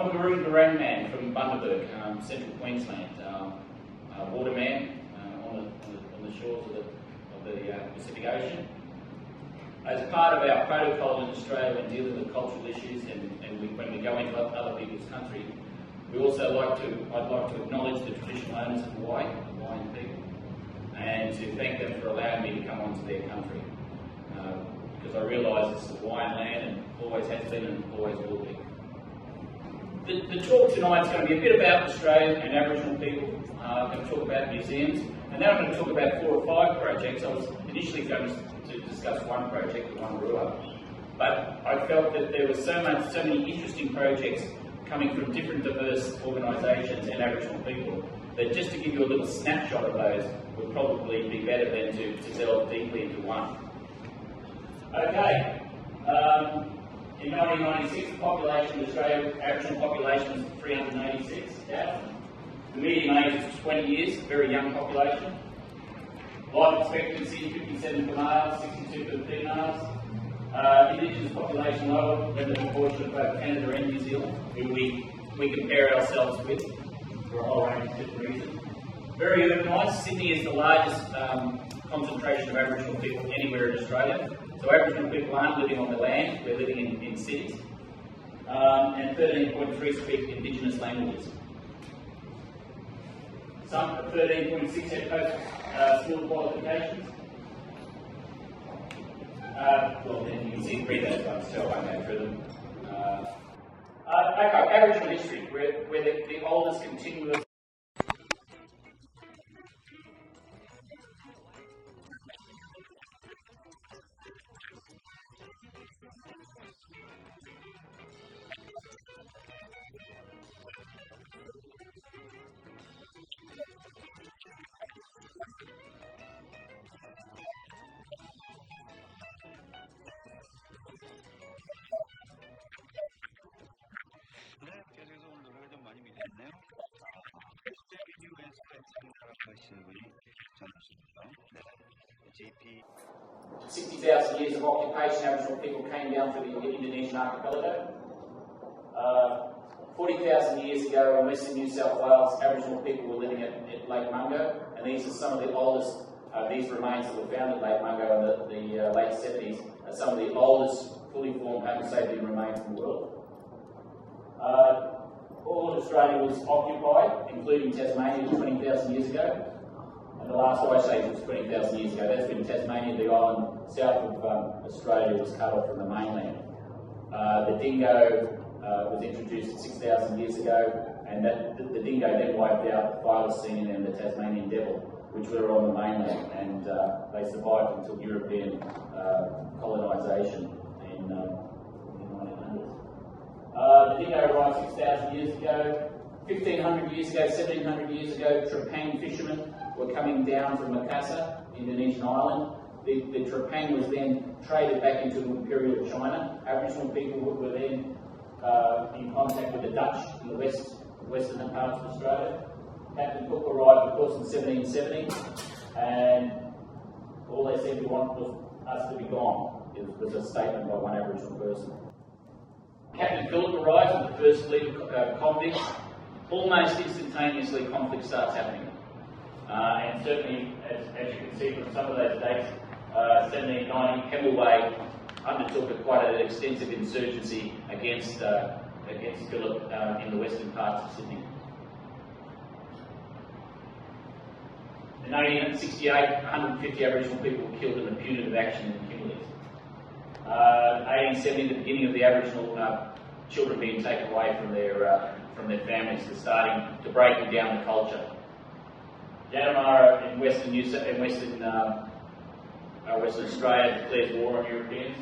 a Wonnarua man from Bundaberg, central Queensland, waterman on the shores of the Pacific Ocean. As part of our protocol in Australia when dealing with cultural issues when we go into other people's country, I'd like to acknowledge the traditional owners of Hawaii, the Hawaiian people, and to thank them for allowing me to come onto their country. Because I realise it's the Hawaiian land and always has been and always will be. The talk tonight is going to be a bit about Australia and Aboriginal people. I'm going to talk about museums, and then I'm going to talk about 4 or 5 projects. I was initially going to discuss one project at Wonnarua, but I felt that there were so many interesting projects coming from different diverse organisations and Aboriginal people that just to give you a little snapshot of those would probably be better than to delve deeply into one. Okay. In 1996, the population of Australia, Aboriginal population was 386,000. The median age was 20 years, very young population. Life expectancy, 57 for males, 62 for the females. Indigenous population lower than the proportion of both Canada and New Zealand, who we compare ourselves with for a whole range of different reasons. Very urbanised. Sydney is the largest concentration of Aboriginal people anywhere in Australia. So Aboriginal people aren't living on the land, we're living in cities. And 13.3 speak Indigenous languages. Some 13.6 have post-school qualifications. Well, then you can see read those ones, so I won't go through them. Okay, Aboriginal history, where the oldest continuous. GP. 60,000 years of occupation, Aboriginal people came down through the Indonesian archipelago. 40,000 years ago in Western New South Wales, Aboriginal people were living at Lake Mungo, and these are some of the oldest, these remains that were found at Lake Mungo in the late 70s, are some of the oldest fully formed Homo sapien remains in the world. All of Australia was occupied, including Tasmania 20,000 years ago. And the last ice age was 20,000 years ago. That's when Tasmania, the island south of Australia, was cut off from the mainland. The dingo was introduced 6,000 years ago, and the dingo then wiped out the Thylacine and the Tasmanian devil, which were on the mainland, and they survived until European colonisation in the 1900s. The dingo arrived 6,000 years ago. 1,500 years ago, 1,700 years ago, Trepang fishermen were coming down from Makassar, Indonesian island. The Trepang was then traded back into Imperial China. Aboriginal people were then in contact with the Dutch in the western parts of Australia. Captain Cook arrived, of course, in 1770, and all they seemed to want was us to be gone. It was a statement by one Aboriginal person. Captain Phillip arrives with the first fleet of convicts. Almost instantaneously, conflict starts happening. And certainly, as you can see from some of those dates, 1790, Hemmelway undertook quite an extensive insurgency against Phillip in the western parts of Sydney. In 1868, 150 Aboriginal people were killed in a punitive action in the Kimberleys. 1870, the beginning of the Aboriginal children being taken away from their families, to starting to breaking down the culture. Wonnarua in Western Australia declares war on Europeans.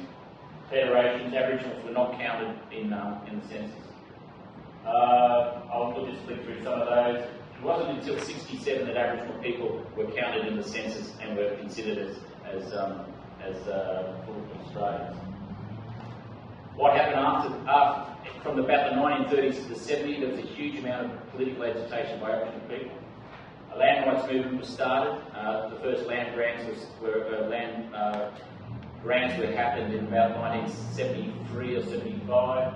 Federations, Aboriginals were not counted in the census. I'll just flick through some of those. It wasn't until '67 that Aboriginal people were counted in the census and were considered as full Australians. What happened from about the 1930s to the 70s, there was a huge amount of political agitation by Aboriginal people. A land rights movement was started. The first land grants happened in about 1973 or 75.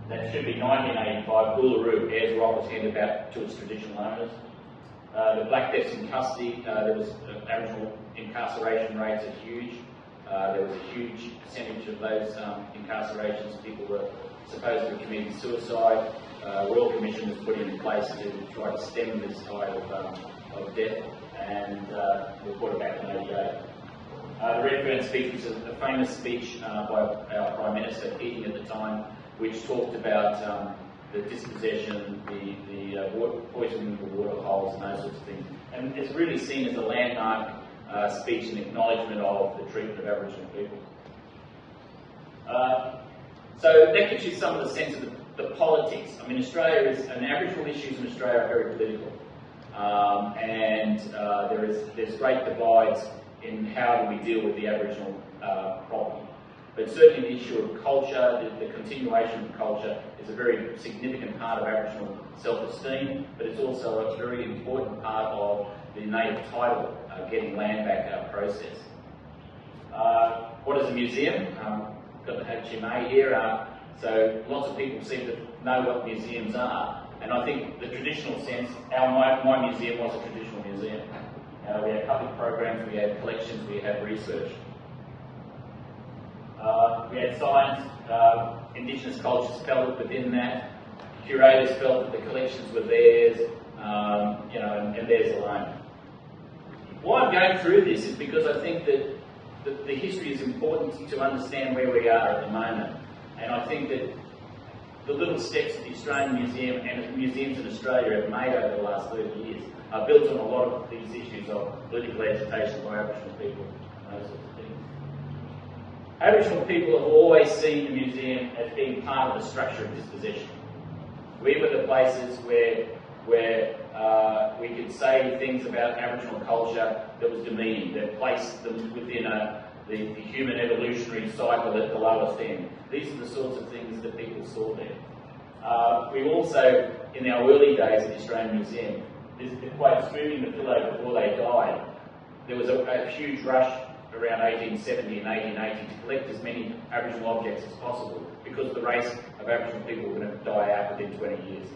that should be 1985, Uluru Ayers was handed back to its traditional owners. The black deaths in custody, there was Aboriginal incarceration rates are huge. There was a huge percentage of those incarcerations, people were supposed to have committed suicide. Royal Commission was put in place to try to stem this tide of death, and reported back in 88. The Redfern speech was a famous speech by our Prime Minister, Keating, at the time, which talked about the dispossession, the poisoning of the water holes and those sorts of things. And it's really seen as a landmark speech and acknowledgement of the treatment of Aboriginal people. So that gives you some of the sense of the politics. I mean, Australia is, and Aboriginal issues in Australia are very political. There's great divides in how do we deal with the Aboriginal problem. But certainly the issue of culture, the continuation of culture, is a very significant part of Aboriginal self-esteem, but it's also a very important part of the native title getting land back process. What is a museum? Got the HMA here, so lots of people seem to know what museums are, and I think the traditional sense, my museum was a traditional museum. We had public programs, we had collections, we had research. We had science, Indigenous cultures felt within that, curators felt that the collections were theirs, and theirs alone. Why I'm going through this is because I think that the history is important to understand where we are at the moment, and I think that the little steps that the Australian Museum and museums in Australia have made over the last 30 years are built on a lot of these issues of political agitation by Aboriginal people and those sorts of things. Aboriginal people have always seen the museum as being part of the structure of dispossession. We were the places where we could say things about Aboriginal culture that was demeaning, that placed them within the human evolutionary cycle at the lowest end. These are the sorts of things that people saw there. We also, in our early days at the Australian Museum, this quote, "Moving the pillow before they died," there was a huge rush around 1870 and 1880 to collect as many Aboriginal objects as possible, because the race of Aboriginal people were going to die out within 20 years.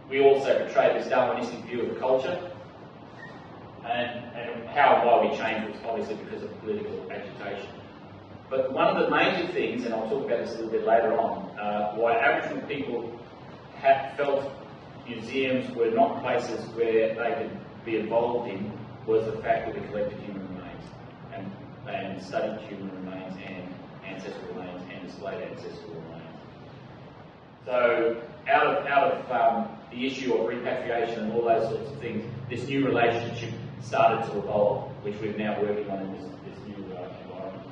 We also portrayed this Darwinistic view of culture, and how and why we changed was obviously because of political agitation. But one of the major things, and I'll talk about this a little bit later on, why Aboriginal people felt museums were not places where they could be involved in, was the fact that we collected human remains and studied human remains and ancestral remains and displayed ancestral remains. So out of the issue of repatriation and all those sorts of things, this new relationship started to evolve, which we're now working on in this new environment.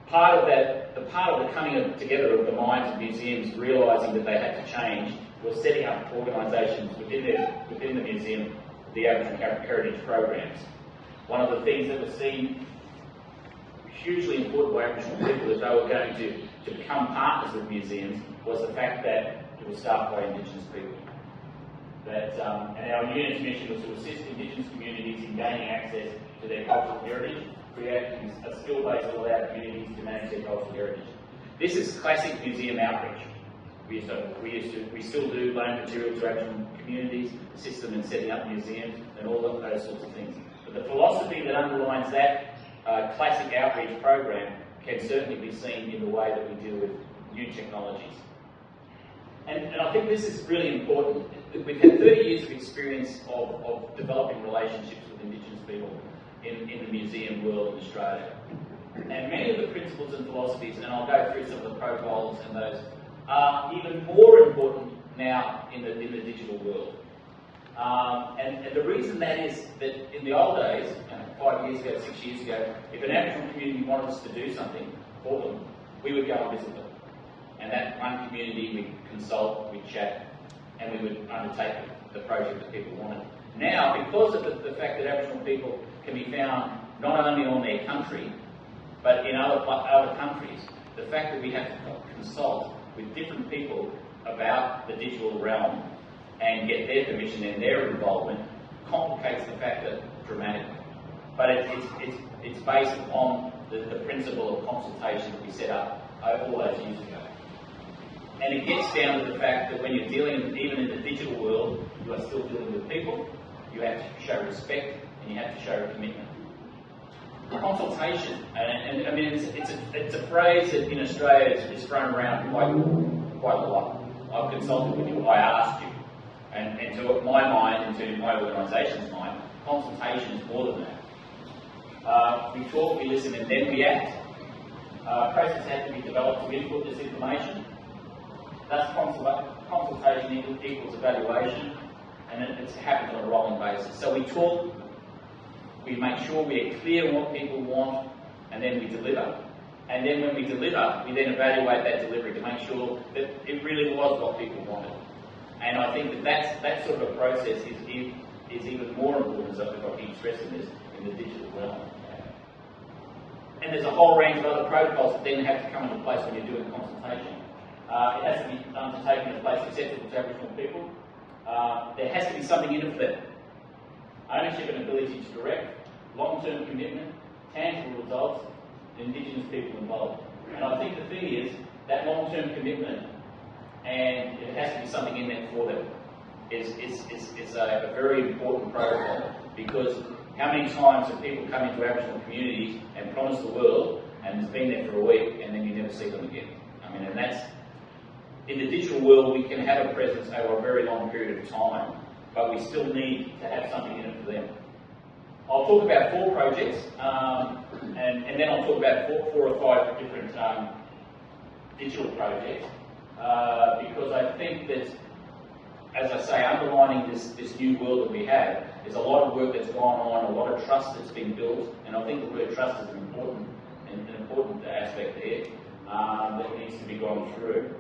Part of the coming together of the minds of museums realising that they had to change was setting up organisations within the museum, the Aboriginal Heritage Programs. One of the things that was seen hugely important by Aboriginal people as they were going to become partners with museums was the fact that it was staffed by Indigenous people. And our unit's mission was to assist Indigenous communities in gaining access to their cultural heritage, creating a skill base that allowed communities to manage their cultural heritage. This is classic museum outreach. We still do loan material to Aboriginal communities, assist them in setting up museums, and all of those sorts of things. But the philosophy that underlines that classic outreach program can certainly be seen in the way that we deal with new technologies. And I think this is really important. We've had 30 years of experience of developing relationships with Indigenous people in the museum world in Australia. And many of the principles and philosophies, and I'll go through some of the protocols and those, are even more important now in the digital world. And the reason that is that in the old days, 5 years ago, 6 years ago, if an Aboriginal community wanted us to do something for them, we would go and visit them. And that one community, we'd consult, we'd chat, and we would undertake the project that people wanted. Now, because of the fact that Aboriginal people can be found not only on their country, but in other countries, the fact that we have to consult with different people about the digital realm and get their permission and their involvement complicates the factor dramatically. But it's based upon the principle of consultation that we set up all those years ago. And it gets down to the fact that when you're dealing, even in the digital world, you are still dealing with people. You have to show respect and you have to show commitment. Consultation, and I mean, it's a phrase that in Australia is thrown around quite a lot. I've consulted with you, I asked you. And to my mind, and to my organisation's mind, consultation is more than that. We talk, we listen, and then we act. Process has to be developed to input this information. Thus, consultation equals evaluation, and it happens on a rolling basis. So we talk, we make sure we are clear on what people want, and then we deliver. And then when we deliver, we then evaluate that delivery to make sure that it really was what people wanted. And I think that sort of a process is even more important, as I keep stressing this, in the digital realm. And there's a whole range of other protocols that then have to come into place when you're doing consultation. It has to be undertaken in a place acceptable to Aboriginal people. There has to be something in it for them. Ownership and ability to direct, long-term commitment, tangible results, and Indigenous people involved. And I think the thing is, that long-term commitment, and it has to be something in there for them, is a very important protocol, because how many times have people come into Aboriginal communities and promised the world, and it's been there for a week, and then you never see them again? I mean, and that's, in the digital world, we can have a presence over a very long period of time, but we still need to have something in it for them. I'll talk about 4 projects, and then I'll talk about 4 or 5 different digital projects, because I think that, as I say, underlining this new world that we have, there's a lot of work that's gone on, a lot of trust that's been built, and I think the word trust is an important aspect there that needs to be gone through.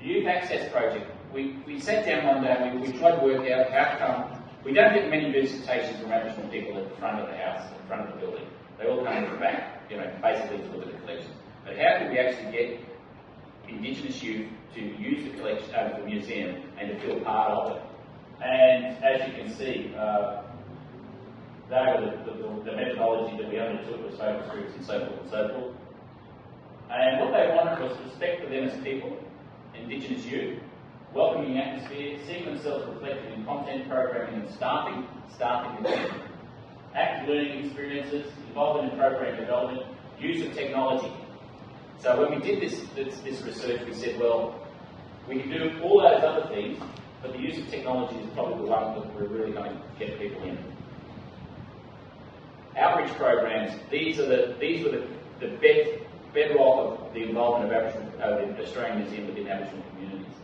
The Youth Access Project. We sat down one day and we tried to work out how come we don't get many visitations from Aboriginal people at the front of the house, at the front of the building. They all come in the back, basically to look at the collections. But how can we actually get Indigenous youth to use the collection, the museum, and to feel part of it? And as you can see, that was the methodology that we undertook was focus groups and so forth and so forth. And what they wanted was respect for them as people, Indigenous youth, welcoming atmosphere, seeing themselves reflected in content programming and staffing the team, active learning experiences, involvement in program development, use of technology. So when we did this research, we said, well, we can do all those other things, but the use of technology is probably the one that we're really going to get people in. Outreach programs, these were the bedrock of the involvement of the Australian Museum within Aboriginal communities.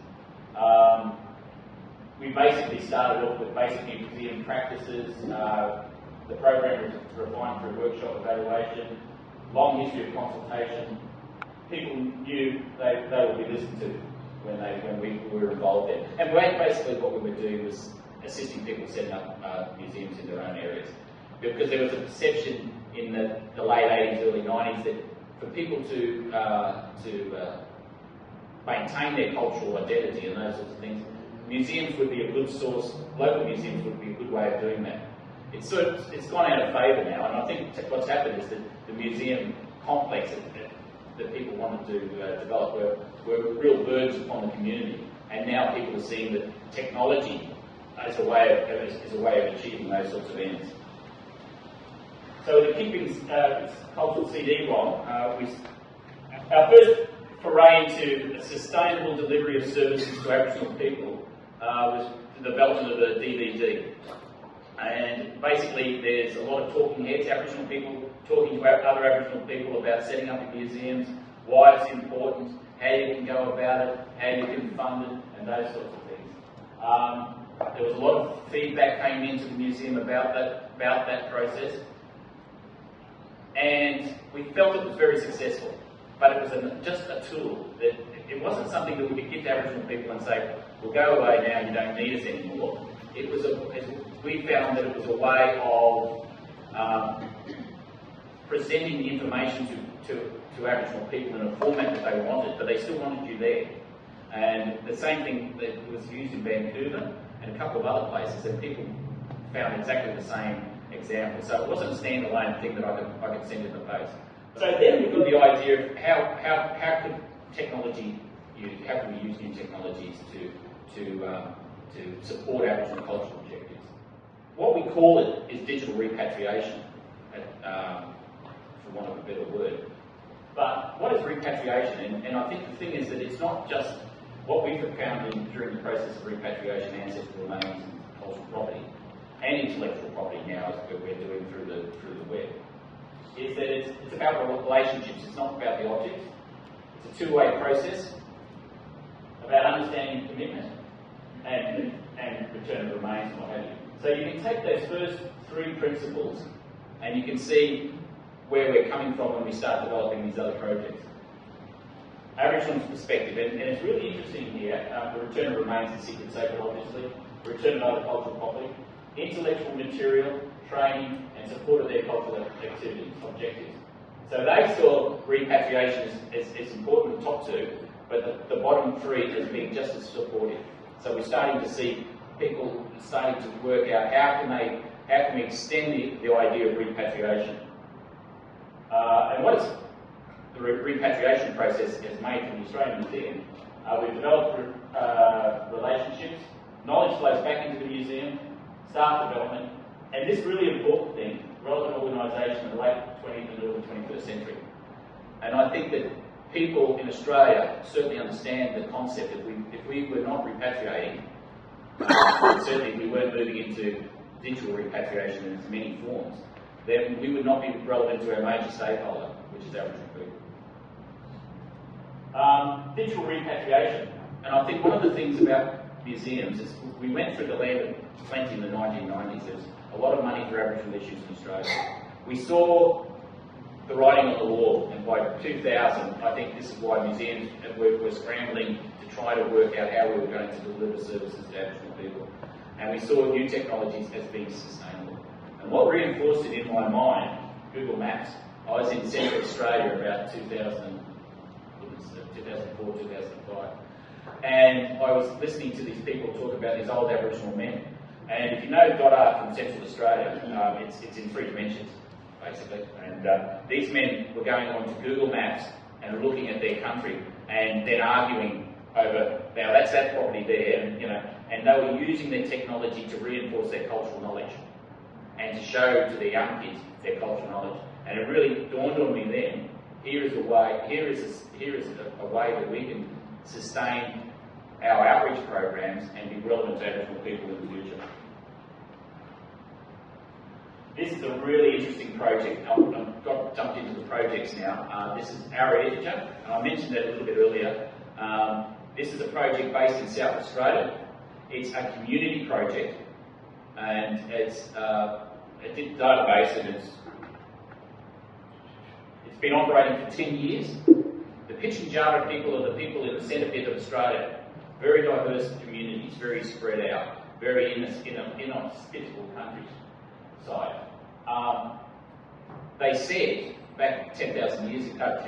We basically started off with basic museum practices. The program was refined through workshop evaluation, long history of consultation. People knew they would be listened to when we were involved there. And basically what we were doing was assisting people setting up museums in their own areas. Because there was a perception in the late 80s, early 90s that for people to maintain their cultural identity and those sorts of things, museums would be a good source, local museums would be a good way of doing that. It's gone out of favour now, and I think what's happened is that the museum complex that people wanted to develop were real burdens upon the community, and now people are seeing that technology is a way of achieving those sorts of ends. So the Keeping Cultural CD-ROM, our first foray into a sustainable delivery of services to Aboriginal people was the development of a DVD. And basically there's a lot of talking heads, Aboriginal people talking to other Aboriginal people about setting up museums, why it's important, how you can go about it, how you can fund it, and those sorts of things. There was a lot of feedback came into the museum about that process, and we felt it was very successful. But it was just a tool. That it wasn't something that we could give to Aboriginal people and say, well, go away now, you don't need us anymore. We found that it was a way of presenting the information to Aboriginal people in a format that they wanted, but they still wanted you there. And the same thing that was used in Vancouver and a couple of other places, and people found exactly the same example. So it wasn't a standalone thing that I could send in the post. So then we've got the idea of how could technology how can we use new technologies to support Aboriginal cultural objectives. What we call it is digital repatriation, for want of a better word. But what is repatriation? And I think the thing is that it's not just what we've found during the process of repatriation, ancestral remains and cultural property, and intellectual property now, as we're doing through the web, is that it's about relationships. It's not about the objects. It's a two-way process about understanding commitment and return of remains and what have you. So you can take those first three principles and you can see where we're coming from when we start developing these other projects. Aboriginal perspective, and it's really interesting here, the return of remains and secret sacred, obviously, the return of other cultural property, intellectual material, training, and support of their cultural activities, objectives. So they saw repatriation as important, the top two, but the bottom three as being just as supportive. So we're starting to see people starting to work out how can we extend the idea of repatriation. And what is the repatriation process has made from the Australian Museum? We've developed relationships, knowledge flows back into the museum, staff development, and this really important thing, relevant organisation in the late 20th and early 21st century. And I think that people in Australia certainly understand the concept that if we were not repatriating, certainly if we weren't moving into digital repatriation in its many forms, then we would not be relevant to our major stakeholder, which is Aboriginal people. Digital repatriation, and I think one of the things about museums is we went through the land of plenty in the 1990s. There's a lot of money for Aboriginal issues in Australia. We saw the writing on the wall, and by 2000, I think this is why museums were scrambling to try to work out how we were going to deliver services to Aboriginal people. And we saw new technologies as being sustainable. And what reinforced it in my mind, Google Maps. I was in Central Australia about 2004, 2005. And I was listening to these people talk about these old Aboriginal men. And if you know Goddard from Central Australia, it's in three dimensions, basically. And these men were going on to Google Maps and looking at their country and then arguing over, now that's that property there, and they were using their technology to reinforce their cultural knowledge and to show to the young kids their cultural knowledge. And it really dawned on me then, here is a way that we can sustain our outreach programs and be relevant to Aboriginal people in the future. This is a really interesting project. I've jumped into the projects now. This is our editor, and I mentioned that a little bit earlier. This is a project based in South Australia. It's a community project, and it's a database, and it's been operating for 10 years. The Pitjantjatjara people are the people in the centre bit of Australia. Very diverse communities, very spread out, very inhospitable countryside. They said back 10 years ago,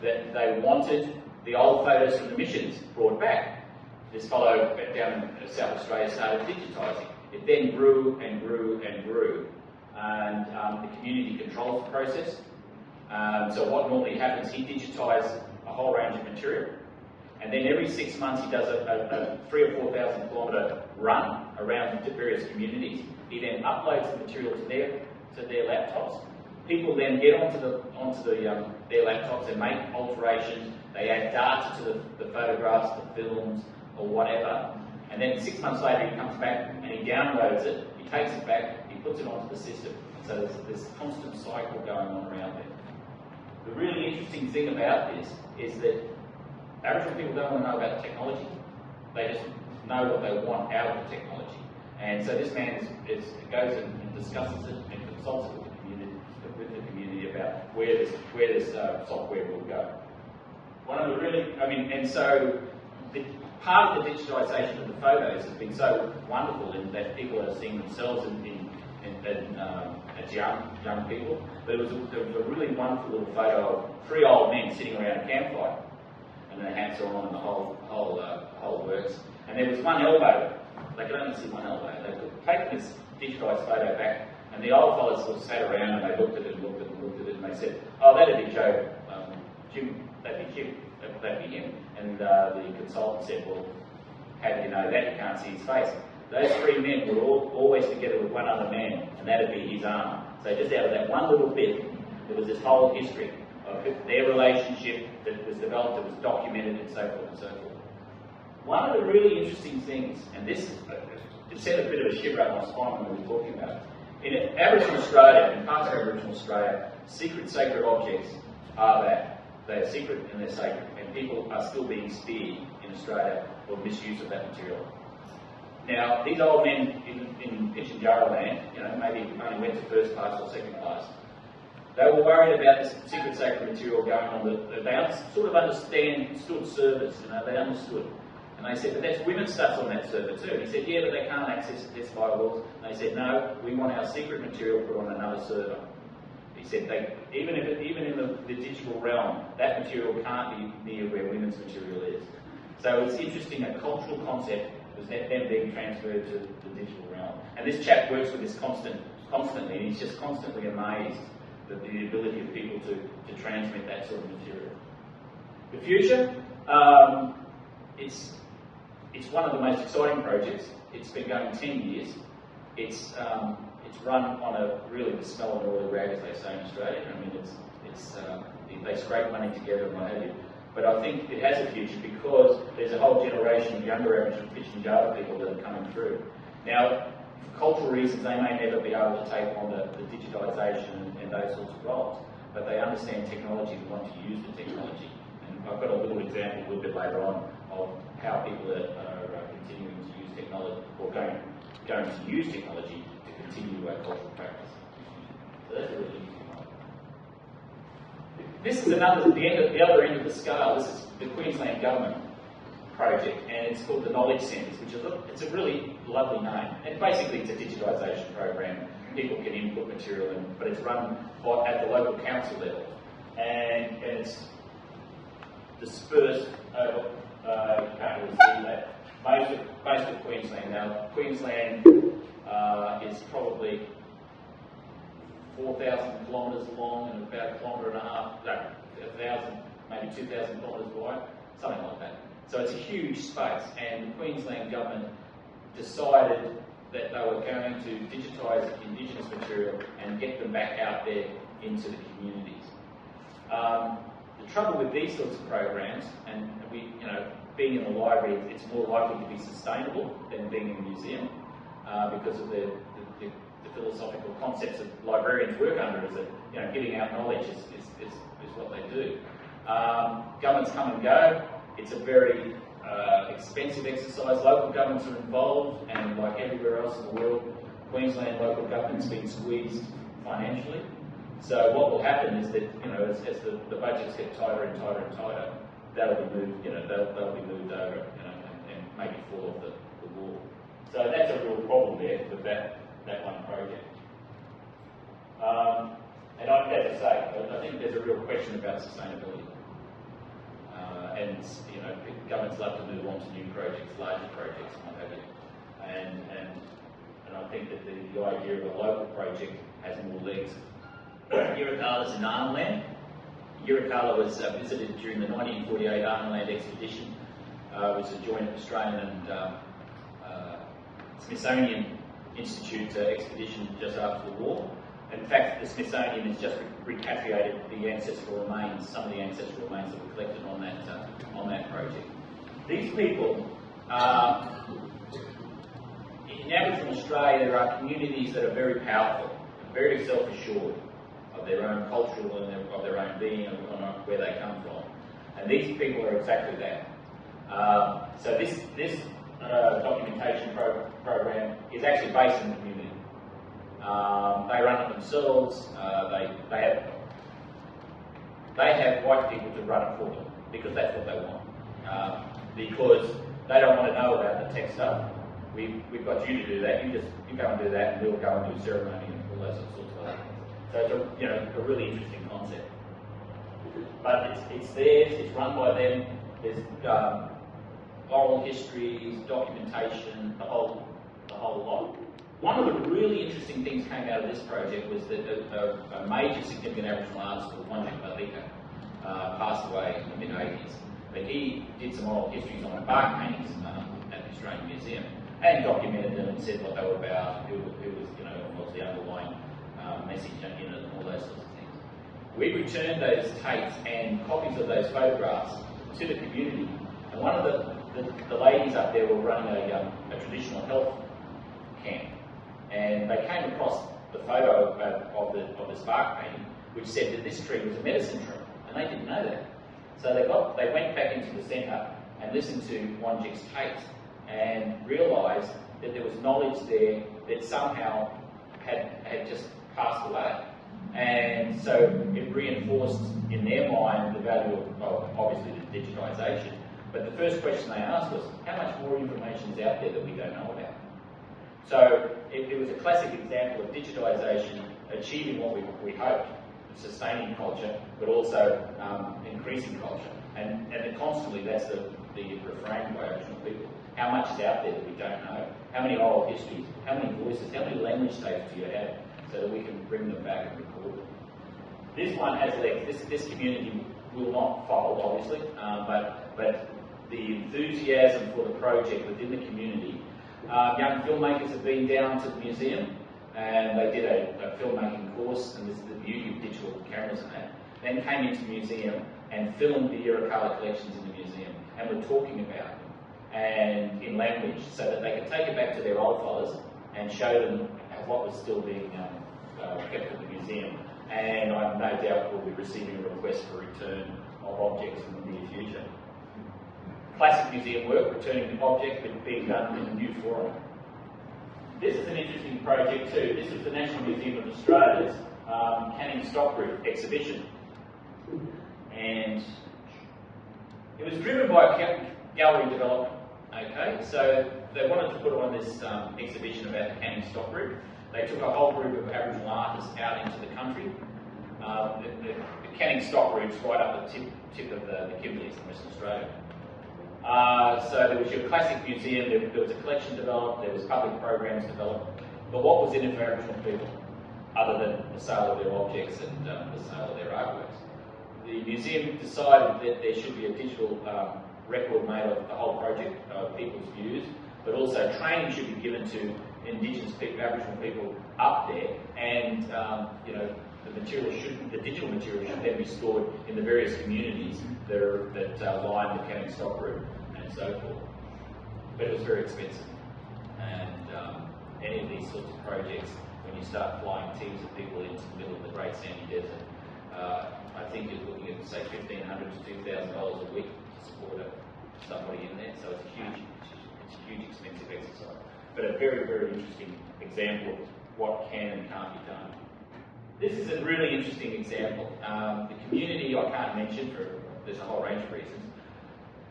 that they wanted the old photos from the missions brought back. This fellow down in South Australia started digitising. It then grew and grew and grew. And the community controls the process. So what normally happens, he digitises a whole range of material. And then every 6 months he does a 3,000 or 4,000 kilometre run around to various communities. He then uploads the material to their laptops. People then get onto their laptops and make alterations. They add data to the photographs, the films, or whatever. And then 6 months later he comes back and he downloads it, he takes it back, he puts it onto the system. So there's this constant cycle going on around there. The really interesting thing about this is that Aboriginal people don't want to know about the technology. They just know what they want out of the technology. And so this man goes and discusses it and consults it with the community about where this software will go. One of the and so part of the digitisation of the photos has been so wonderful in that people are seeing themselves as young people. But there was a really wonderful little photo of three old men sitting around a campfire, and their hats are on and the whole works. And there was one elbow. They could only see one elbow. They could take this digitised photo back, and And the old fellas sort of sat around and they looked at it and looked at it and looked at it and they said, oh, that'd be Joe, Jim, that'd be Jim, that'd be him. And the consultant said, well, how do you know that? You can't see his face. Those three men were always together with one other man, and that'd be his arm. So just out of that one little bit, there was this whole history of their relationship that was developed, that was documented, and so forth and so forth. One of the really interesting things, and this it sent a bit of a shiver up my spine when we were talking about it. In Aboriginal Australia, in parts of Aboriginal Australia, secret sacred objects are that. They are secret and they're sacred, and people are still being speared in Australia for misuse of that material. Now, these old men in Pitjantjatjara land, you know, maybe only went to first class or second class, they were worried about this secret sacred material going on. They sort of understood service, you know, they understood. And they said, but that's women's stuff's on that server too. And he said, yeah, but they can't access it, there's firewalls. And they said, no, we want our secret material put on another server. He said, even in the digital realm, that material can't be near where women's material is. So it's interesting, a cultural concept was them being transferred to the digital realm. And this chap works with this constantly, and he's just constantly amazed at the ability of people to transmit that sort of material. The future, it's one of the most exciting projects. It's been going 10 years. It's run on a really the smell of an oily rag, as they say in Australia. I mean, they scrape money together and what have you. But I think it has a future because there's a whole generation of younger Aboriginal Pitjantjatjara people that are coming through. Now, for cultural reasons, they may never be able to take on the digitisation and those sorts of roles, but they understand technology and want to use the technology. And I've got a little example a little bit later on of how people are continuing to use technology, or going to use technology to continue our cultural practice. So that's a really interesting one. This is the other end of the scale. This is the Queensland Government project, and it's called the Knowledge Centres, which is it's a really lovely name. And basically, it's a digitisation program. People can input material in, but it's run at the local council level, and it's dispersed over. You can't really see that. Most of Queensland. Now, Queensland is probably 4,000 kilometres long and about a kilometre and a half, 1,000, maybe 2,000 kilometres wide, something like that. So it's a huge space, and the Queensland Government decided that they were going to digitise Indigenous material and get them back out there into the communities. The trouble with these sorts of programs, and being in the library, it's more likely to be sustainable than being in a museum because of the philosophical concepts that librarians work under, is that giving out knowledge is what they do. Governments come and go. It's a very expensive exercise. Local governments are involved, and like everywhere else in the world, Queensland local government's been squeezed financially. So what will happen is that as the budgets get tighter and tighter and tighter, that'll be moved. They'll be moved over, and maybe fall off the wall. So that's a real problem there with that one project. And as I say, I think there's a real question about sustainability. And governments love to move on to new projects, larger projects, and what have you. And I think that the idea of a local project has more legs. Yirrkala's in Arnhem Land. Yirrkala was visited during the 1948 Arnhem Land expedition. It was a joint Australian and Smithsonian Institute expedition just after the war. In fact, the Smithsonian has just repatriated the ancestral remains, some of the ancestral remains that were collected on that project. These people, in Aboriginal Australia, there are communities that are very powerful, very self-assured of their own cultural and of their own being, of where they come from. And these people are exactly that. So this documentation program is actually based in the community. They run it themselves. They have white people to run it for them because that's what they want. Because they don't want to know about the tech stuff. We've got you to do that. You go and do that, and we'll go and do ceremony and all those sorts of other things. So it's a really interesting concept. But it's theirs. It's run by them. There's oral histories, documentation, the whole lot. One of the really interesting things came out of this project was that a major significant Aboriginal artist called Wonnarua passed away in the mid-80s. But he did some oral histories on bark paintings at the Australian Museum and documented them and said what they were about, who was, what's the underlying message in it and all those sorts of things. We returned those tapes and copies of those photographs to the community. And one of the ladies up there were running a traditional health camp. And they came across the photo of this bark painting, which said that this tree was a medicine tree, and they didn't know that. So they went back into the centre and listened to Wonnjik's tapes and realised that there was knowledge there that somehow had just passed away. And so it reinforced in their mind the value of obviously the digitisation. But the first question they asked was, how much more information is out there that we don't know about? So it was a classic example of digitisation achieving what we hoped, sustaining culture, but also increasing culture. And constantly that's the refrain by Aboriginal people. How much is out there that we don't know? How many oral histories? How many voices? How many language tapes do you have so that we can bring them back and record them? This one has legs. This community will not fold, obviously, but the enthusiasm for the project within the community. Young filmmakers have been down to the museum and they did a filmmaking course, and this is the beauty of digital cameras and that. Then came into the museum and filmed the era colour collections in the museum and were talking about them and in language so that they could take it back to their old fellas and show them what was still being kept at the museum. And I have no doubt we'll be receiving a request for return of objects in the near future. Classic museum work, returning the object, but being done in a new forum. This is an interesting project too. This is the National Museum of Australia's Canning Stock Group exhibition. And it was driven by gallery development. Okay, so they wanted to put on this exhibition about the Canning Stock Group. They took a whole group of Aboriginal artists out into the country. The Canning Stock Group's right up the tip of the Kimberleys in Western Australia. So there was your classic museum, there was a collection developed, there was public programs developed, but what was in it for Aboriginal people, other than the sale of their objects and the sale of their artworks? The museum decided that there should be a digital record made of the whole project, of people's views, but also training should be given to Indigenous people, Aboriginal people up there, and the digital material should then be stored in the various communities that line the Canning Stock Group and so forth. But it was very expensive. And any of these sorts of projects, when you start flying teams of people into the middle of the Great Sandy Desert, I think you're looking at, say, $1,500 to $2,000 a week to support somebody in there. So it's a huge expensive exercise. But a very, very interesting example of what can and can't be done. This is a really interesting example. The community I can't mention there's a whole range of reasons.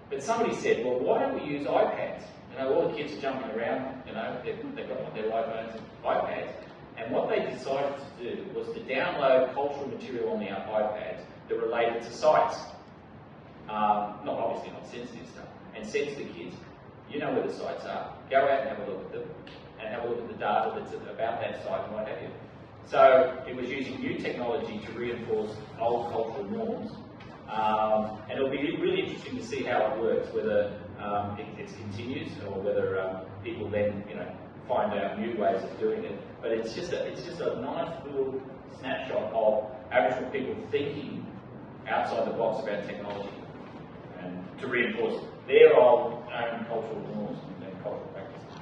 But somebody said, well, why don't we use iPads? All the kids are jumping around, they've got their iPhones and iPads. And what they decided to do was to download cultural material on the iPads that related to sites. Obviously not sensitive stuff. And said to the kids, you know where the sites are. Go out and have a look at them, and have a look at the data that's about that site and what have you. So it was using new technology to reinforce old cultural norms. And it'll be really interesting to see how it works, whether it continues or whether people then find out new ways of doing it. But it's just a nice little snapshot of Aboriginal people thinking outside the box about technology and to reinforce their own cultural norms and cultural practices.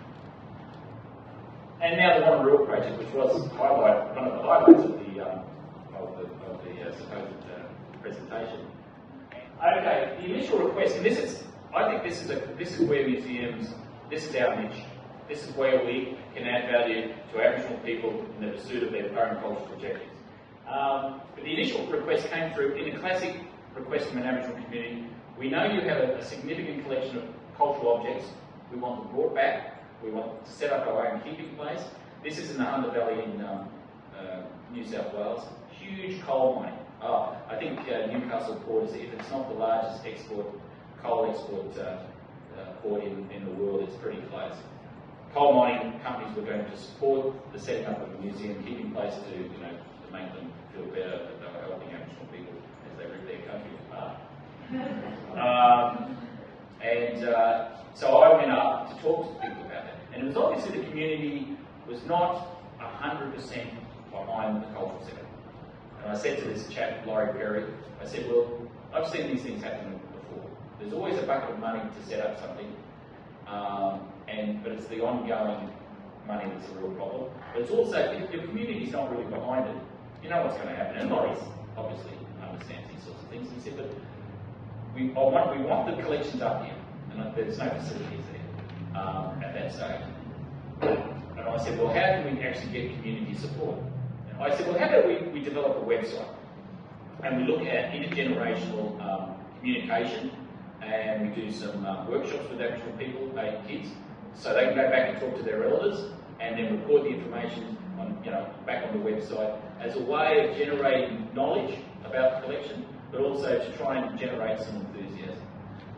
And now the Wonnarua project, which was one of the highlights of the supposed presentation. Okay, the initial request, and I think this is where museums, this is our niche. This is where we can add value to Aboriginal people in the pursuit of their own cultural objectives. But the initial request came through in a classic request from an Aboriginal community. We know you have a significant collection of cultural objects. We want them brought back. We want to set up our own keeping place. This is in the Hunter Valley in New South Wales. Huge coal mining. I think Newcastle Port is, if it's not the largest coal export port in the world, it's pretty close. coal mining companies were going to support the setting up of a museum, keep in place to, to make them feel better that they were helping Aboriginal people as they ripped their country apart. So I went up to talk to people about that. And it was obviously the community was not 100% behind the cultural sector. And I said to this chap, Laurie Perry, I said, well, I've seen these things happen before. There's always a bucket of money to set up something, but it's the ongoing money that's a real problem. But it's also, if your community's not really behind it, you know what's going to happen. And Laurie's obviously understands these sorts of things. He said, but we want the collections up here, and there's no facilities there at that stage. And I said, well, how can we actually get community support? And I said, well, how about we develop a website and we look at intergenerational communication, and we do some workshops with Aboriginal people, kids, so they can go back and talk to their elders, and then record the information on, back on the website as a way of generating knowledge about the collection, but also to try and generate some enthusiasm.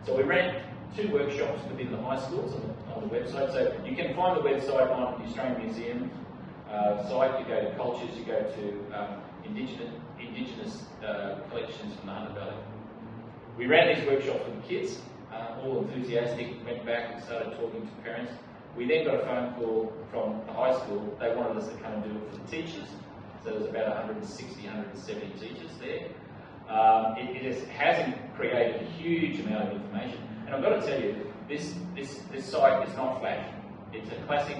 So we ran 2 workshops within the high schools on the website. So you can find the website on the Australian Museum site. You go to cultures, you go to Indigenous collections from the Hunter Valley. We ran these workshops with the kids, all enthusiastic, went back and started talking to parents. We then got a phone call from the high school. They wanted us to come and do it for the teachers. So there's about 160, 170 teachers there. It hasn't created a huge amount of information. And I've got to tell you, this site is not flash. It's a classic,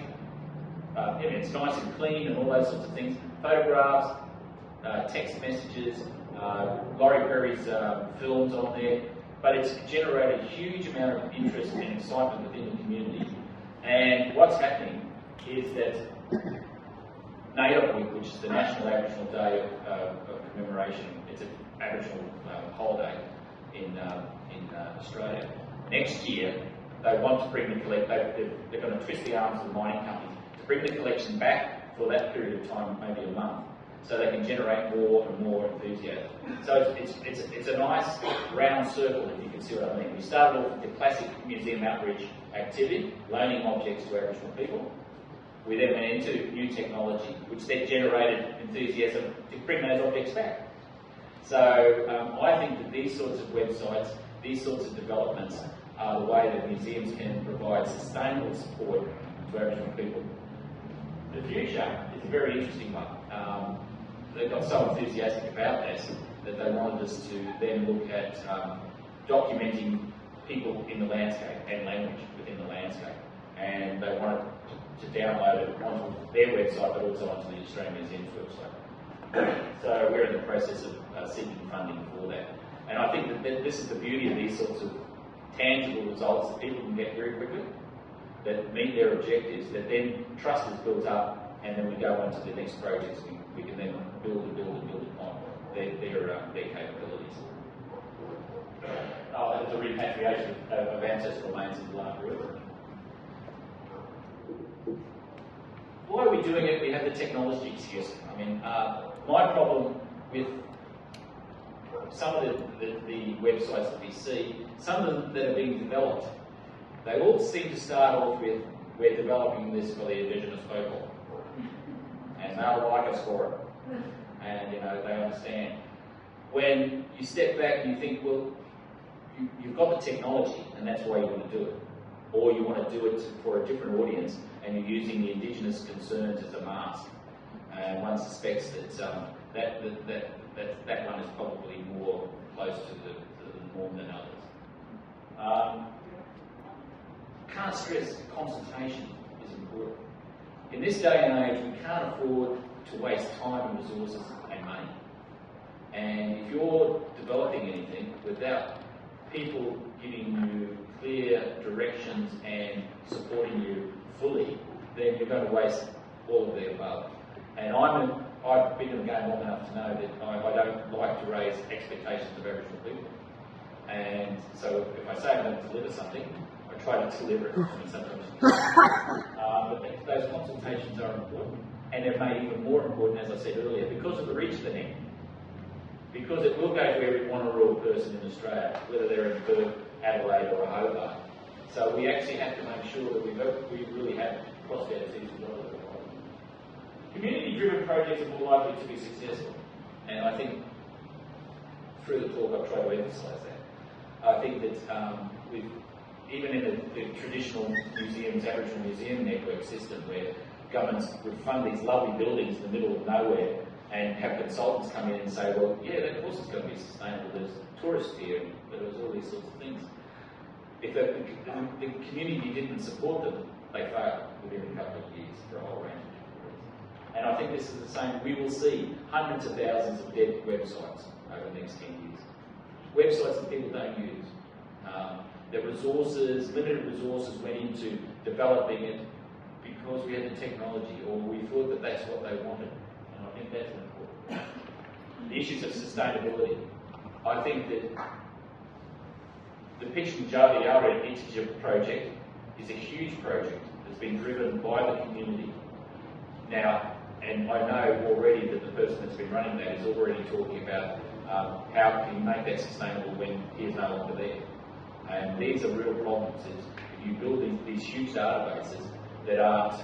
it's nice and clean and all those sorts of things. Photographs, text messages, Laurie Perry's films on there, but it's generated a huge amount of interest and excitement within the community. And what's happening is that NAIDOC Week, which is the National Aboriginal Day of Commemoration, it's an Aboriginal holiday in Australia. Next year, they want to bring the collection, they're going to twist the arms of the mining companies to bring the collection back for that period of time, maybe a month, so they can generate more and more enthusiasm. So it's a nice round circle, if you can see what I mean. We started off with the classic museum outreach activity, loaning objects to Aboriginal people. We then went into new technology, which then generated enthusiasm to bring those objects back. So I think that these sorts of websites, these sorts of developments are the way that museums can provide sustainable support to Aboriginal people. The future is a very interesting one. They got so enthusiastic about this that they wanted us to then look at documenting people in the landscape and language within the landscape. And they wanted to download it onto their website, but also onto the Australian Museum's website. So we're in the process of seeking funding for that. And I think that this is the beauty of these sorts of tangible results that people can get very quickly, that meet their objectives, that then trust is built up, and then we go on to the next projects. We can then build upon their capabilities. There's a repatriation of ancestral remains in the Wonnarua River. Why are we doing it? We have the technology excuse. I mean, my problem with some of the websites that we see, some of them that are being developed, they all seem to start off with, we're developing this for the Indigenous people. And they'll like us for it. And, they understand. When you step back and you think, well, you've got the technology and that's why you want to do it. Or you want to do it for a different audience and you're using the Indigenous concerns as a mask. And one suspects that that one is probably more close to the norm than others. Can't stress consultation is important. In this day and age, we can't afford to waste time and resources and money. And if you're developing anything without people giving you clear directions and supporting you fully, then you're going to waste all of the above. And I've been in the game long enough to know that I don't like to raise expectations of Aboriginal people. And so if I say I'm going to deliver something, I try to deliver it. I mean, sometimes but those consultations are important. And they're made even more important, as I said earlier, because of the reach of the net. Because it will go to every Wonnarua person in Australia, whether they're in Perth, Adelaide or Hobart. So we actually have to make sure that we really have crossed out $60. Community-driven projects are more likely to be successful, and I think through the talk I've tried to emphasise that. I think that even in the traditional museums, Aboriginal museum network system, where governments would fund these lovely buildings in the middle of nowhere and have consultants come in and say, well, yeah, of course it's going to be sustainable, there's tourists here, but there's all these sorts of things. If the community didn't support them, they failed within a couple of years for a whole range of different reasons. And I think this is the same. We will see hundreds of thousands of dead websites over the next 10 years. Websites that people don't use. The resources, limited resources went into developing it because we had the technology, or we thought that that's what they wanted. And I think that's important. The issues of sustainability. I think that the Pitchin-Javiara Intergenerational project is a huge project that's been driven by the community. Now, and I know already that the person that's been running that is already talking about how can you make that sustainable when he is no longer there. And these are real problems. If you build these huge databases that aren't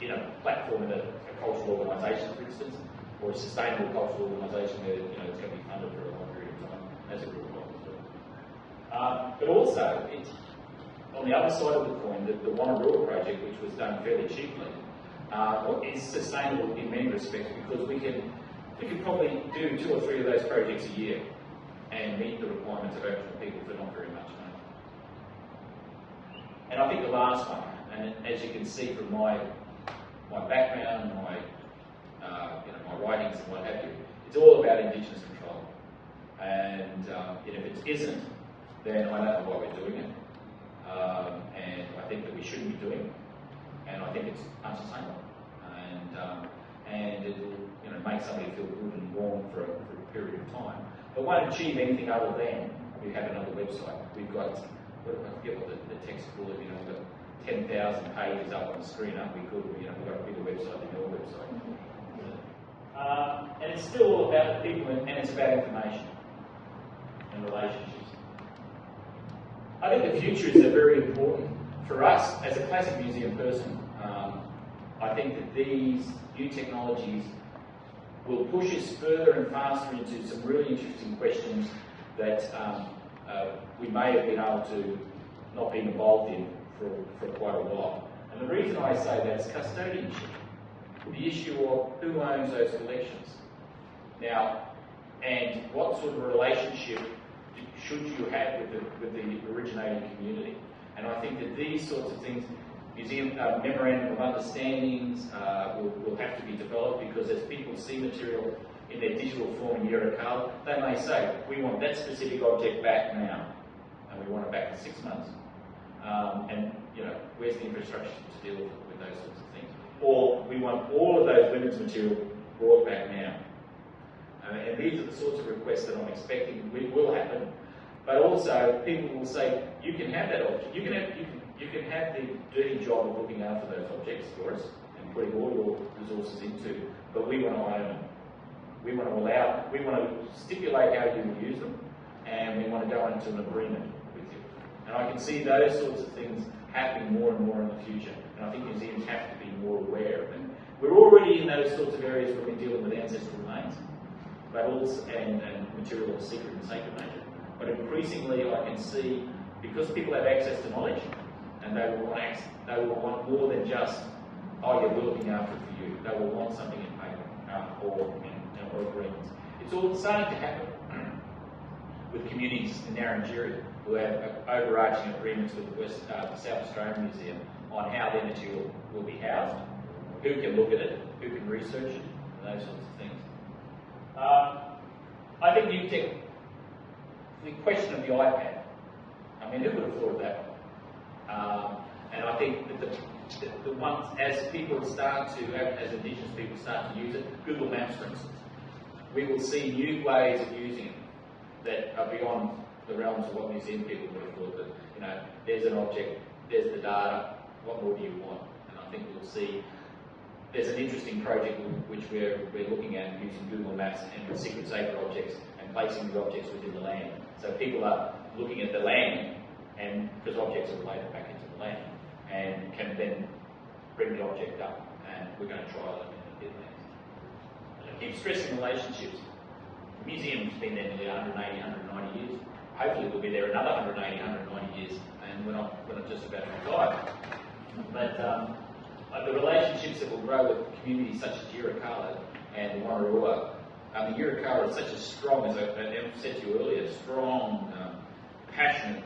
in a platform in a cultural organisation, for instance, or a sustainable cultural organisation where it's going to be funded for a long period of time, that's a real problem. But also, on the other side of the coin, the Wonnarua project, which was done fairly cheaply, is sustainable in many respects because we could probably do 2 or 3 of those projects a year and meet the requirements of Aboriginal people for not very much money. And I think the last one, and as you can see from my background, my writings and what have you, it's all about Indigenous control. And if it isn't, then I don't know why we're doing it. And I think that we shouldn't be doing it. And I think it's unsustainable. And it will make somebody feel good and warm for a period of time. But won't achieve anything other than we have another website. We've got, I forget what the text called it, we've got 10,000 pages up on the screen, aren't we? We've got a bigger website than your website. And it's still all about the people and it's about information and relationships. I think the futures are very important for us as a classic museum person. I think that these new technologies will push us further and faster into some really interesting questions that we may have been able to not be involved in for quite a while. And the reason I say that is custodianship. The issue of who owns those collections. Now, and what sort of relationship should you have with the originating community. And I think that these sorts of things, museum memorandum of understandings will have to be developed because as people see material in their digital form in Eurocard, they may say, we want that specific object back now, and we want it back in 6 months. And where's the infrastructure to deal with those sorts of things? Or we want all of those women's material brought back now. And these are the sorts of requests that I'm expecting will happen. But also, people will say, you can have that object. You can have the dirty job of looking after those objects for us and putting all your resources into, but we want to own them. We want to stipulate how you will use them, and we want to go into an agreement with you. And I can see those sorts of things happening more and more in the future, and I think museums have to be more aware of them. We're already in those sorts of areas where we're dealing with ancestral remains, but also and material of secret and sacred nature. But increasingly, I can see, because people have access to knowledge, and they will want more than just, oh yeah, we're looking after it for you. They will want something in paper or agreements. It's all starting to happen with communities in Narrandjeri who have overarching agreements with the South Australian Museum on how their material will be housed, who can look at it, who can research it, and those sorts of things. I think the question of the iPad, I mean, who would have thought of that? And I think that the ones, as people start to, as Indigenous people start to use it, Google Maps, for instance, we will see new ways of using it that are beyond the realms of what museum people would have thought that, there's an object, there's the data, what more do you want? And I think we'll see, there's an interesting project which we're looking at using Google Maps and secret sacred objects and placing the objects within the land. So people are looking at the land, and because objects are related back into the land, and can then bring the object up, and we're going to trial it in a bit next. I keep stressing relationships. The museum's been there nearly 180, 190 years. Hopefully we'll be there another 180, 190 years, and we're not just about to retire. But the relationships that will grow with communities such as Yirrkala and Wonnarua. The Yirrkala is such a strong, as I said to you earlier, strong, passionate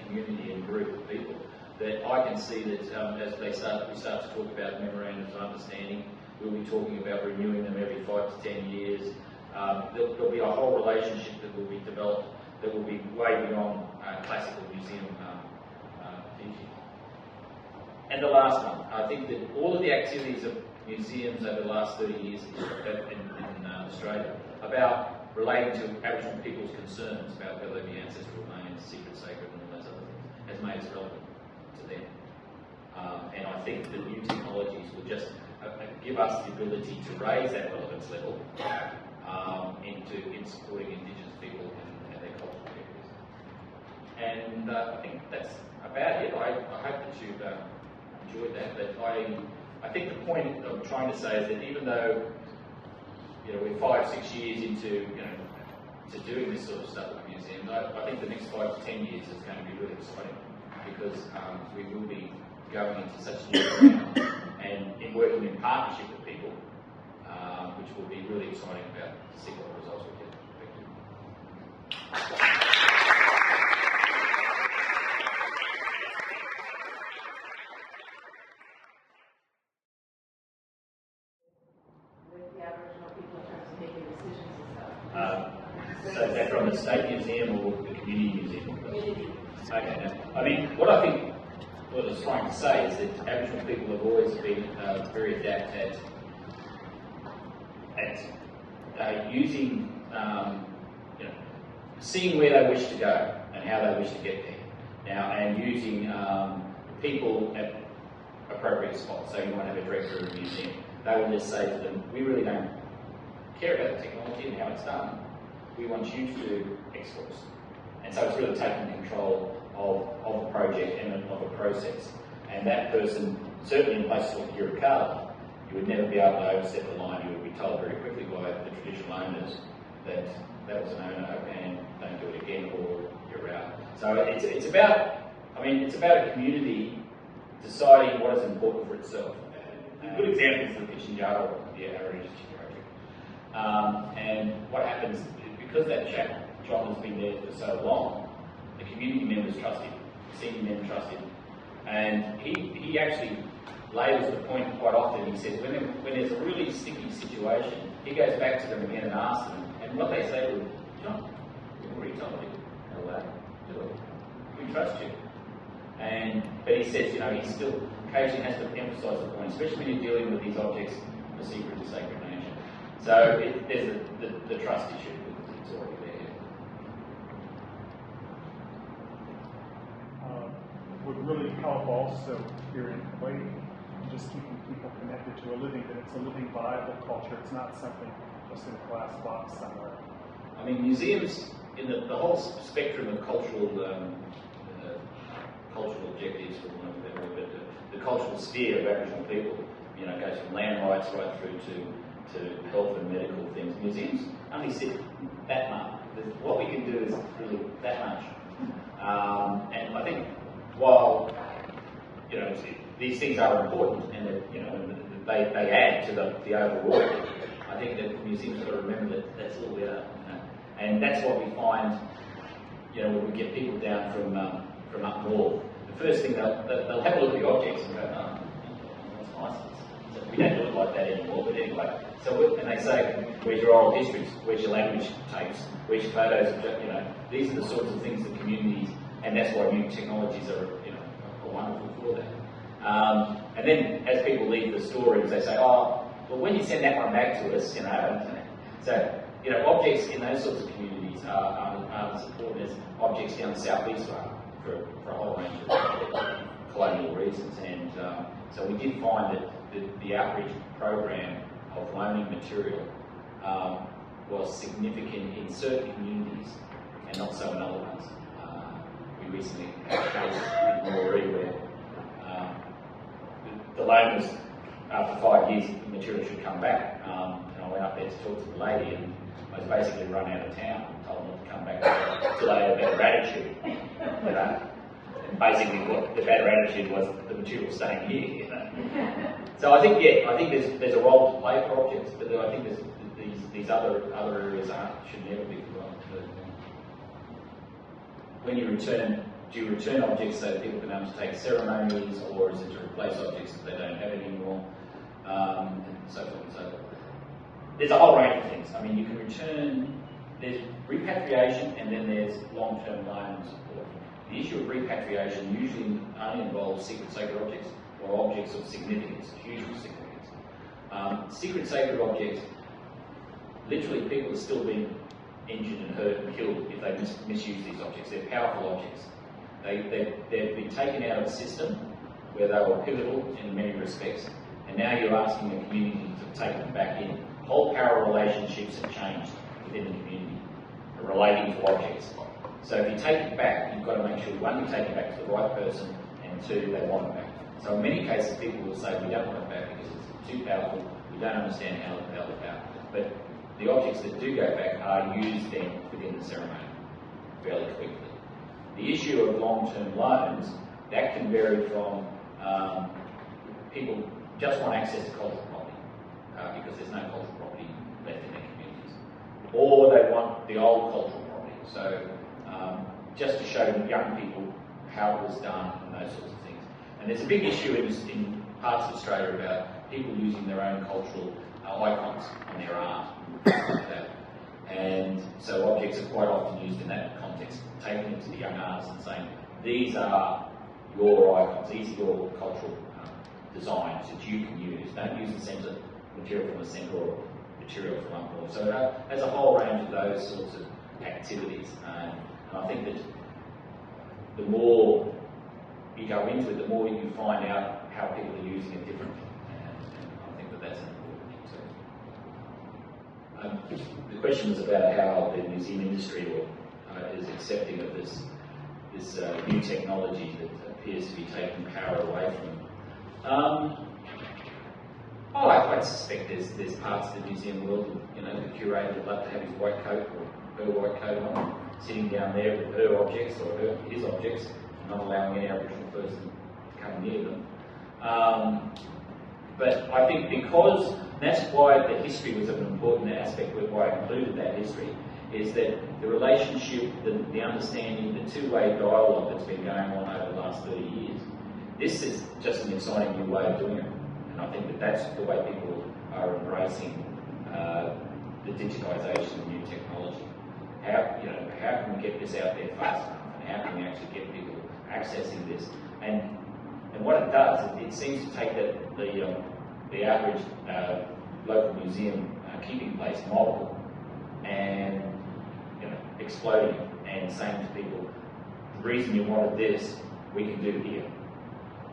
community and group of people that I can see that as we start to talk about memorandums of understanding, we'll be talking about renewing them every 5 to 10 years. There'll be a whole relationship that will be developed that will be way beyond classical museum teaching. And the last one, I think that all of the activities of museums over the last 30 years in Australia about relating to Aboriginal people's concerns about whether they be ancestral names, secret, sacred, and all those other things, has made us relevant to them. And I think that new technologies will just give us the ability to raise that relevance level in supporting Indigenous people and their cultural areas. And I think that's about it. I hope that you've enjoyed that. But I think the point I'm trying to say is that even though we're 5, 6 years into to doing this sort of stuff at museums, I think the next 5 to 10 years is going to be really exciting because we will be going into such new ground and in working in partnership with people, which will be really exciting about to see what the results will get. Thank you. So is that from the State Museum or the Community Museum? Okay, now, I mean, what I was trying to say is that Aboriginal people have always been very adept at using, seeing where they wish to go and how they wish to get there. Now, and using people at appropriate spots. So you might have a director of a museum. They will just say to them, we really don't care about the technology and how it's done. We want you to do X for us. And so it's really taking control of the project and of a process. And that person, certainly in places like Yirrkala, you would never be able to overstep the line. You would be told very quickly by the traditional owners that that was an owner and don't do it again or you're out. So it's about a community deciding what is important for itself. A good example is the Kitchen Yard, the Heritage project. And what happens, because that chap, John, has been there for so long, the community members trust him, the senior men trust him. And he actually labours the point quite often. He says when there's a really sticky situation, he goes back to them again and asks them, and what they say to him, John, we've already told you, no way, do it. We trust you. But he says, he still occasionally has to emphasise the point, especially when you're dealing with these objects of the secret and sacred nature. So there's the trust issue. It's already there. Would really help also here in Hawaii, just keeping people connected to a living, that it's a living, viable culture. It's not something just in a glass box somewhere. I mean, museums, in the whole spectrum of cultural objectives, for one of them, but the cultural sphere of Aboriginal people, goes from land rights right through to health and medical things. Museums only sit that much. What we can do is really that much. And I think while these things are important and that they add to the overall, I think that museums got to remember that that's all we are. And that's what we find. When we get people down from up north, the first thing they'll have a look at the objects and go, oh, that's nice. So we don't do it like that anymore. But anyway, and they say, where's your oral histories? Where's your language tapes? Where's your photos? These are the sorts of things that communities, and that's why new technologies are wonderful for that. And then as people leave the stories, they say, oh, well, when you send that one back to us, so objects in those sorts of communities are as important as objects down the southeast are for a whole range of colonial reasons. And so we did find that the outreach program of loaning material was significant in certain communities and not so in other ones. We recently had a case in Wonnarua where the loan was, after 5 years, the material should come back. And I went up there to talk to the lady, and I was basically run out of town and told them not to come back until they had a better attitude. You know? And basically what the better attitude was, the material staying here. You know? So I think, yeah, I think there's a role to play for objects, but I think there's these other areas should never be forgotten. When you return, do you return objects so that people can undertake ceremonies, or is it to replace objects that they don't have anymore, and so forth and so forth. There's a whole range of things. I mean, you can return, there's repatriation, and then there's long-term loan and support. The issue of repatriation usually only involves sacred objects, or objects of significance, huge significance. Sacred objects, literally people are still being injured and hurt and killed if they misuse these objects. They're powerful objects. They've been taken out of the system where they were pivotal in many respects, and now you're asking the community to take them back in. Whole power relationships have changed within the community relating to objects. So if you take it back, you've got to make sure, one, you take it back to the right person, and two, they want it back. So in many cases, people will say, we don't want it back because it's too powerful, we don't understand how to held it back. But the objects that do go back are used then within the ceremony fairly quickly. The issue of long-term loans, that can vary from people just want access to cultural property because there's no cultural property left in their communities. Or they want the old cultural property. So just to show young people how it was done and those sorts of things. And there's a big issue in parts of Australia about people using their own cultural icons on their art. Like that. And so objects are quite often used in that context, taking it to the young artists and saying, these are your icons, these are your cultural designs that you can use. Don't use the centre material from the centre or material from up north. So there's a whole range of those sorts of activities. And I think that the more you go into it, the more you find out how people are using it differently. And I think that that's important too. The question was about how the museum industry is accepting of this new technology that appears to be taking power away from them. I suspect there's parts of the museum world, you know, the curator would love to have his white coat or her white coat on, sitting down there with her objects or his objects, not allowing any Aboriginal person to come near them. But I think because that's why the history was an important aspect, why I included that history, is that the relationship, the understanding, the two-way dialogue that's been going on over the last 30 years, this is just an exciting new way of doing it. And I think that that's the way people are embracing the digitisation of new technology. How can we get this out there fast enough, and how can we actually get people accessing this? And what it does, it seems to take the average local museum keeping place model and exploding it and saying to people, the reason you wanted this, we can do here.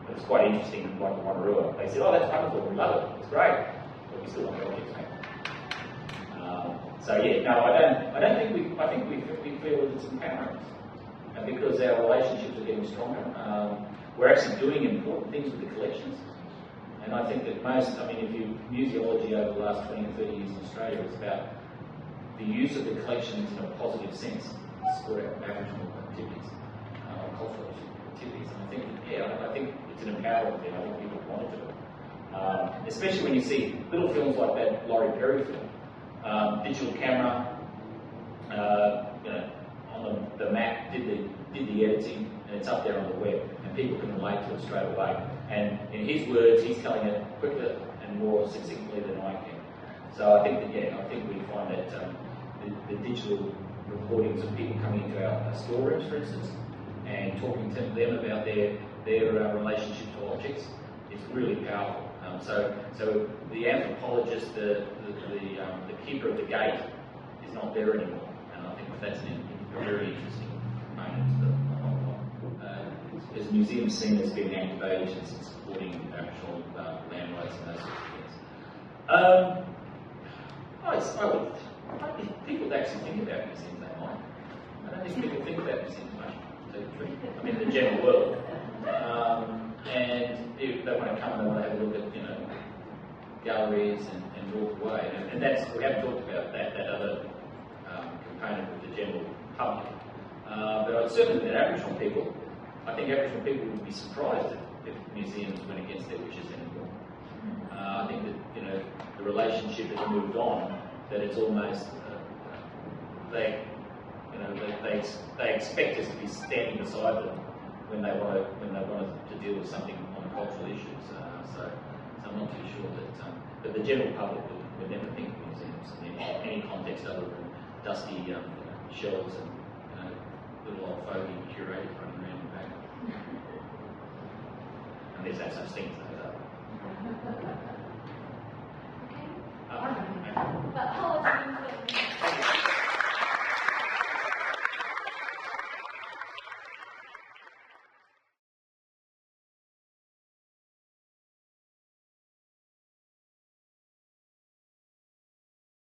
It was quite interesting, like the Wonnarua. They said, oh, that's wonderful, we love it, it's great, but we still want the objects, mate. So yeah, no, I think we feel that it's empowering. And because our relationships are getting stronger, we're actually doing important things with the collections. And I think that museology over the last 20 or 30 years in Australia is about the use of the collections in a positive sense to support our Aboriginal activities, cultural activities. And I think it's an empowering thing. I think people want to do it. Especially when you see little films like that Laurie Perry film, digital camera, on the Mac did the editing, and it's up there on the web, and people can relate to it straight away. And in his words, he's telling it quicker and more succinctly than I can. So I think we find that the digital recordings of people coming into our storerooms, for instance, and talking to them about their relationship to objects, is really powerful. So the anthropologist, the keeper of the gate, is not there anymore, and I think that's a very interesting component to the whole lot. As museums seen as being active agents in supporting Aboriginal land rights and those sorts of things. I think people actually think about museums, they might. I don't think people think about museums much, to tell you the truth. I mean, in the general world. and if they want to come and they want to have a look at, galleries and walk away. And that's, we haven't talked about that other component with the general public. But certainly with Aboriginal people, I think Aboriginal people would be surprised if museums went against their wishes anymore. I think that, the relationship has moved on, that it's almost, they expect us to be standing beside them when they want to deal with something on cultural issues. So I'm not too sure that, but the general public would never think of museums in any context other than dusty shelves and little old fogey curators running around the back. Unless that's such things as that. But how